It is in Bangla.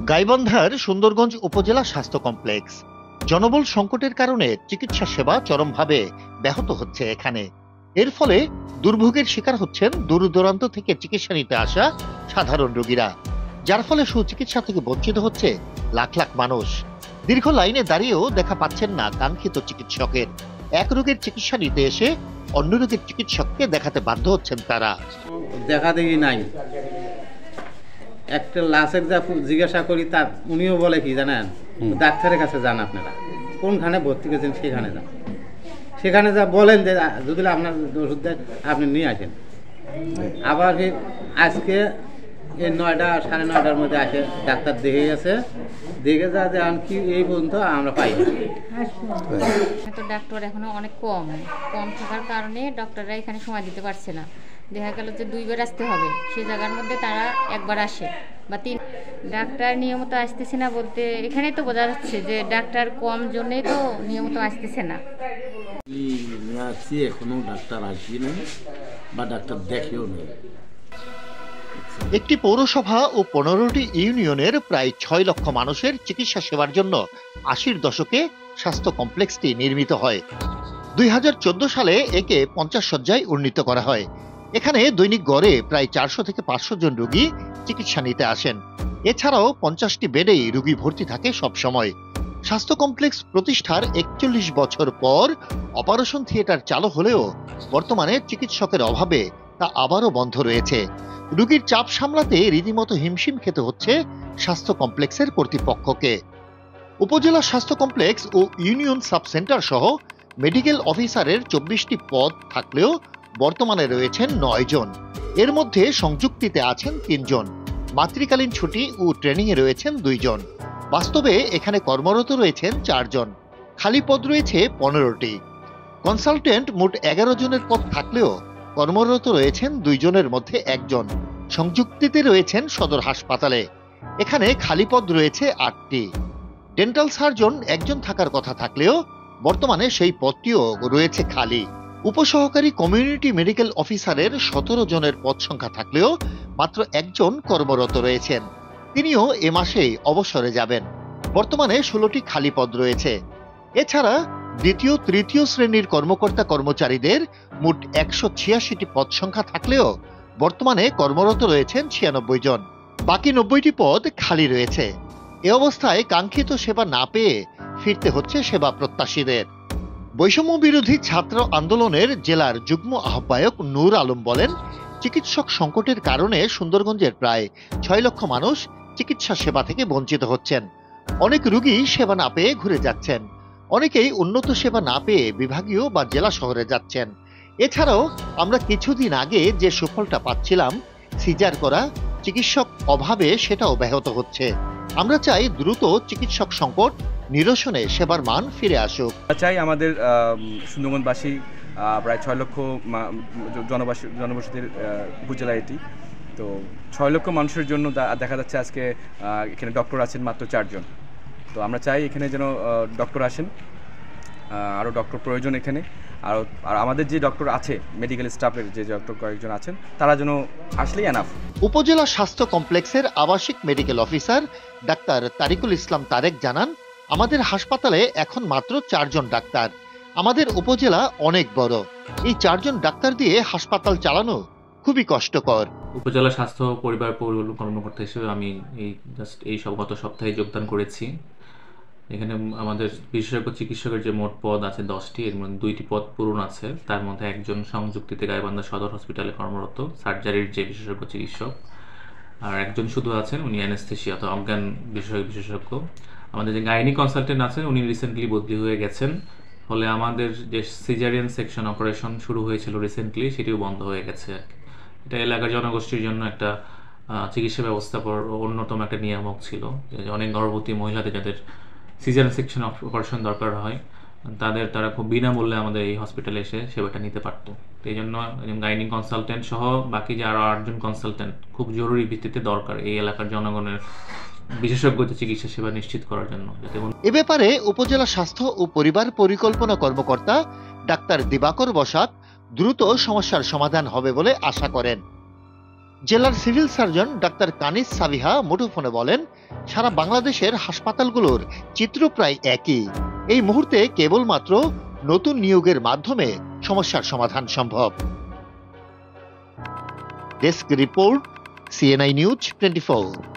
গাইবান্ধার সুন্দরগঞ্জ উপজেলা স্বাস্থ্য কমপ্লেক্স। জনবল সংকটের কারণে চিকিৎসা সেবা চরমভাবে ব্যাহত হচ্ছে এখানে। এর ফলে দুর্ভোগের শিকার হচ্ছেন দূর দূরান্ত থেকে চিকিৎসা নিতে আসা সাধারণ রোগীরা, যার ফলে সুচিকিৎসা থেকে বঞ্চিত হচ্ছে লাখ লাখ মানুষ। দীর্ঘ লাইনে দাঁড়িয়েও দেখা পাচ্ছেন না কাঙ্ক্ষিত চিকিৎসকের। এক রোগের চিকিৎসা নিতে এসে অন্য রোগের চিকিৎসককে দেখাতে বাধ্য হচ্ছেন তারা। দেখা দেখি নাই, একটা লাশের যা জিজ্ঞাসা করি তার উনিও বলে কি জানেন, ডাক্তারের কাছে যান, আপনারা কোনখানে ভর্তি করেছেন সেখানে যান, সেখানে যা বলেন যে যদি আপনার ওষুধ দেন আপনি নিয়ে আসেন। আবার আজকে এই 9টা সাড়ে 9টার মধ্যে আসে ডাক্তার দেখে গেছে, দেখে যা যে কি এই পর্যন্ত আমরা পাই না। তো ডাক্তার এখনো অনেক কম থাকার কারণে ডক্টররা এখানে সময় দিতে পারছে না। দেখা গেল যে 2 বার আসতে হবে, সেই জায়গার মধ্যে তারা একবার আসে বা 3। ডাক্তার নিয়মিত আসতেছে না বলতে এখানে তো বোঝা যাচ্ছে যে ডাক্তার কম জন্যই তো নিয়মিত আসতেছে না। এখনো ডাক্তার আসবে না বা ডাক্তার দেখেও নেই। একটি পৌরসভা ও 15টি ইউনিয়নের প্রায় 6 লক্ষ মানুষের চিকিৎসা সেবার জন্য 80-র দশকে স্বাস্থ্য কমপ্লেক্সটি নির্মিত হয়। 2014 সালে একে 50 শয্যায় উন্নীত করা হয়। এখানে দৈনিক গড়ে প্রায় 400 থেকে 500 জন রোগী চিকিৎসা নিতে আসেন। এছাড়াও 50টি বেডেই রোগী ভর্তি থাকে সব সময়। স্বাস্থ্য কমপ্লেক্স প্রতিষ্ঠার 41 বছর পর অপারেশন থিয়েটার চালু হলেও বর্তমানে চিকিৎসকের অভাবে তা আবারও বন্ধ রয়েছে। রোগীর চাপ সামলাতে রীতিমতো হিমশিম খেতে হচ্ছে স্বাস্থ্য কমপ্লেক্সের কর্তৃপক্ষকে। উপজেলা স্বাস্থ্য কমপ্লেক্স ও ইউনিয়ন সাব সেন্টার সহ মেডিকেল অফিসারের 24টি পদ থাকলেও বর্তমানে রয়েছেন 9 জন। এর মধ্যে সংযুক্তিতে আছেন 3 জন, মাতৃকালীন ছুটি ও ট্রেনিংয়ে রয়েছেন 2 জন। বাস্তবে এখানে কর্মরত রয়েছেন 4 জন, খালি পদ রয়েছে 15টি। কনসালটেন্ট মোট 11 জনের পদ থাকলেও কর্মরত রয়েছেন 2 জনের মধ্যে 1 জন। সংযুক্তিতে রয়েছেন সদর হাসপাতালে, এখানে খালি পদ রয়েছে 8টি। ডেন্টাল সার্জন 1 জন থাকার কথা থাকলেও বর্তমানে সেই পদটিও রয়েছে খালি। উপসহকারী কমিউনিটি মেডিকেল অফিসারের 17 জনের পদ সংখ্যা থাকলেও মাত্র 1 জন কর্মরত রয়েছেন, তিনিও এ মাসেই অবসরে যাবেন। বর্তমানে 16টি খালি পদ রয়েছে। এছাড়া দ্বিতীয় তৃতীয় শ্রেণীর কর্মকর্তা কর্মচারীদের মোট 186টি পদ সংখ্যা থাকলেও বর্তমানে কর্মরত রয়েছেন 96 জন, বাকি 90টি পদ খালি রয়েছে। এ অবস্থায় কাঙ্ক্ষিত সেবা না পেয়ে ফিরতে হচ্ছে সেবা প্রত্যাশীদের। বৈষম্য বিরোধী ছাত্র আন্দোলনের জেলার যুগ্ম আহ্বায়ক নূর আলম বলেন, চিকিৎসক সংকটের কারণে সুন্দরগঞ্জের প্রায় 6 লক্ষ মানুষ চিকিৎসা সেবা থেকে বঞ্চিত হচ্ছেন। অনেক রোগী সেবা না পেয়ে ঘুরে যাচ্ছেন, অনেকেই উন্নত সেবা না পেয়ে বিভাগীয় বা জেলা শহরে যাচ্ছেন। এছাড়াও আমরা কিছুদিন আগে যে সুফলটা পাচ্ছিলাম, সিজার করা, চিকিৎসক অভাবে সেটাও ব্যাহত হচ্ছে। আমরা চাই দ্রুত চিকিৎসক সংকট নিরসনে সেবার মান ফিরে আসুক। চাই আমাদের সুন্দরবনবাসী প্রায় 6 লক্ষ জনবসতির উপজেলা এটি, তো 6 লক্ষ মানুষের জন্য দেখা যাচ্ছে আজকে এখানে ডক্টর আছেন মাত্র 4 জন। তো আমরা চাই এখানে যেন ডক্টর আসেন, আরও ডক্টর প্রয়োজন এখানে। আর আমাদের যে ডক্টর আছে, মেডিকেল স্টাফের যে ডক্টর কয়েকজন আছেন, তারা যেন আসলেই এনাফ। উপজেলা স্বাস্থ্য কমপ্লেক্সের আবাসিক মেডিকেল অফিসার ডাক্তার তারিকুল ইসলাম তারেক জানান, আমাদের হাসপাতালে এখন মাত্র 4 জন ডাক্তার। আমাদের উপজেলা অনেক বড়, এই 4 জন ডাক্তার দিয়ে হাসপাতাল চালানো খুবই কষ্টকর। উপজেলা স্বাস্থ্য পরিবার পরিকল্পনা কর্মকর্তা হিসেবে আমি এই গত সপ্তাহে যোগদান করেছি। এখানে আমাদের বিশেষজ্ঞ চিকিৎসকের যে মোট পদ আছে 10টি, এর মধ্যে 2টি পদ পূরণ আছে। তার মধ্যে 1 জন সংযুক্তিতে গাইবান্ধা সদর হসপিটালে কর্মরত সার্জারির যে বিশেষজ্ঞ চিকিৎসক, আর 1 জন শুধু আছেন, উনি অ্যানেস্থেসিয়া অথবা অজ্ঞান বিশেষজ্ঞ। আমাদের যে গাইনি কনসালটেন্ট আছেন, উনি রিসেন্টলি বদলি হয়ে গেছেন, ফলে আমাদের যে সিজারিয়ান সেকশন অপারেশন শুরু হয়েছিল রিসেন্টলি, সেটিও বন্ধ হয়ে গেছে। এটা এলাকার জনগোষ্ঠীর জন্য একটা চিকিৎসা ব্যবস্থা অন্যতম একটা নিয়ামক ছিল, যে অনেক গর্ভবতী মহিলাদের যাদের সিজারিয়ান সেকশন অপারেশন দরকার হয়, তারা খুব বিনামূল্যে আমাদের এই হসপিটালে এসে সেবাটা নিতে পারতো। এই জন্য গাইনি কনসালটেন্ট সহ বাকি যে আরও 8 জন কনসালটেন্ট খুব জরুরি ভিত্তিতে দরকার এই এলাকার জনগণের বিশেষজ্ঞ চিকিৎসা সেবা নিশ্চিত করার জন্য। এ ব্যাপারে উপজেলা স্বাস্থ্য ও পরিবার পরিকল্পনা কর্মকর্তা ডাক্তার দিবাকর বসাক দ্রুত সমস্যার সমাধান হবে বলে আশা করেন। জেলার civil surgeon doctor Kanis Sabiha মুঠোফোনে বলেন, সারা বাংলাদেশের হাসপাতালগুলোর চিত্র প্রায় একই। এই মুহূর্তে কেবলমাত্র নতুন নিয়োগের মাধ্যমে সমস্যার সমাধান সম্ভব। Desk report, CNI news 24।